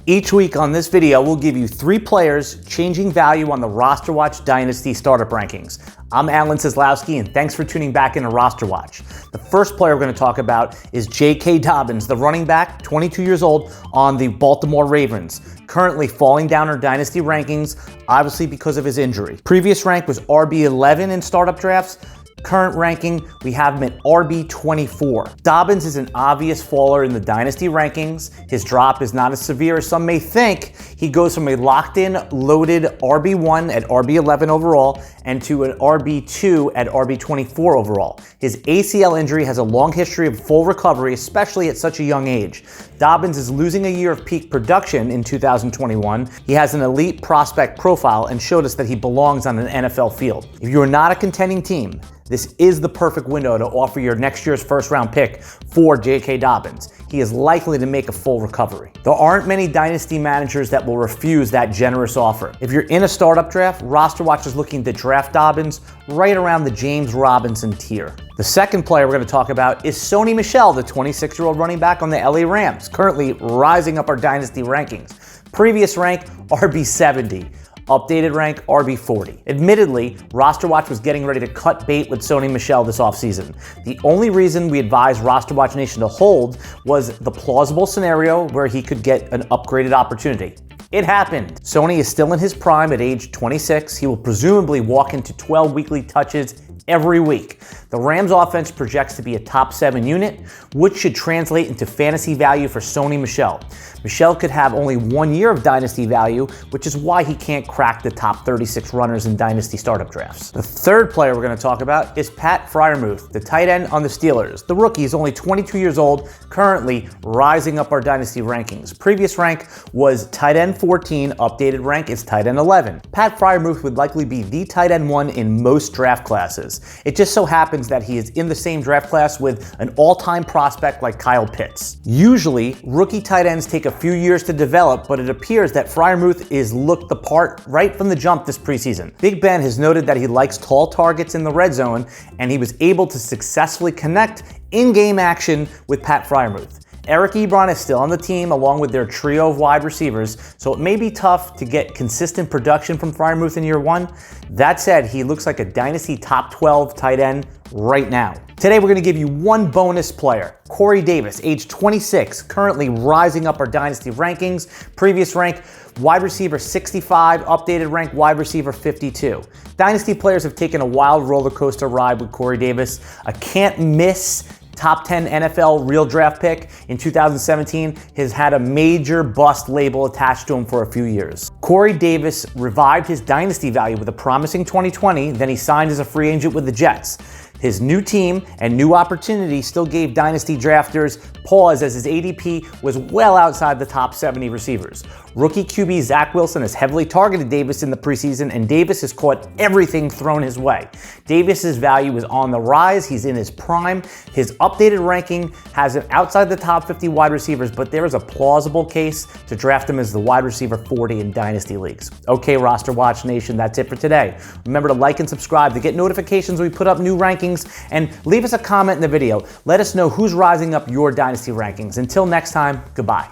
Each week on this video, we'll give you 3 players changing value on the RosterWatch Dynasty Startup Rankings. I'm Alan Seslowsky, and thanks for tuning back into RosterWatch. The first player we're going to talk about is J.K. Dobbins, the running back, 22 years old, on the Baltimore Ravens, currently falling down our Dynasty rankings, obviously because of his injury. Previous rank was RB11 in startup drafts. Current ranking, we have him at RB24. Dobbins is an obvious faller in the Dynasty rankings. His drop is not as severe as some may think. He goes from a locked-in, loaded RB1 at RB11 overall and to an RB2 at RB24 overall. His ACL injury has a long history of full recovery, especially at such a young age. Dobbins is losing a year of peak production in 2021. He has an elite prospect profile and showed us that he belongs on an NFL field. If you are not a contending team, this is the perfect window to offer your next year's first-round pick for J.K. Dobbins. He is likely to make a full recovery. There aren't many Dynasty managers that will refuse that generous offer. If you're in a startup draft, RosterWatch is looking to draft Dobbins right around the James Robinson tier. The second player we're going to talk about is Sony Michel, the 26-year-old running back on the LA Rams, currently rising up our Dynasty rankings. Previous rank, RB70. Updated rank, RB40. Admittedly, RosterWatch was getting ready to cut bait with Sony Michel this offseason. The only reason we advised RosterWatch Nation to hold was the plausible scenario where he could get an upgraded opportunity. It happened. Sony is still in his prime at age 26. He will presumably walk into 12 weekly touches every week. The Rams offense projects to be a top 7 unit, which should translate into fantasy value for Sony Michel. Michel could have only 1 year of Dynasty value, which is why he can't crack the top 36 runners in Dynasty startup drafts. The third player we're going to talk about is Pat Freiermuth, the tight end on the Steelers. The rookie is only 22 years old, currently rising up our Dynasty rankings. Previous rank was tight end 14, updated rank is tight end 11. Pat Freiermuth would likely be the tight end 1 in most draft classes. It just so happens that he is in the same draft class with an all-time prospect like Kyle Pitts. Usually, rookie tight ends take a few years to develop, but it appears that Freiermuth is looked the part right from the jump this preseason. Big Ben has noted that he likes tall targets in the red zone, and he was able to successfully connect in-game action with Pat Freiermuth. Eric Ebron is still on the team along with their trio of wide receivers, so it may be tough to get consistent production from Freiermuth in year 1. That said, he looks like a Dynasty top 12 tight end right now. Today we're going to give you one bonus player, Corey Davis, age 26, currently rising up our Dynasty rankings. Previous rank, wide receiver 65, updated rank, wide receiver 52. Dynasty players have taken a wild roller coaster ride with Corey Davis, a can't miss top 10 NFL real draft pick in 2017, has had a major bust label attached to him for a few years. Corey Davis revived his Dynasty value with a promising 2020, then he signed as a free agent with the Jets. His new team and new opportunity still gave Dynasty drafters pause as his ADP was well outside the top 70 receivers. Rookie QB Zach Wilson has heavily targeted Davis in the preseason, and Davis has caught everything thrown his way. Davis's value is on the rise. He's in his prime. His updated ranking has him outside the top 50 wide receivers, but there is a plausible case to draft him as the wide receiver 40 in Dynasty leagues. Okay, RosterWatch Nation, that's it for today. Remember to like and subscribe to get notifications when we put up new rankings, and leave us a comment in the video. Let us know who's rising up your Dynasty rankings. Until next time, goodbye.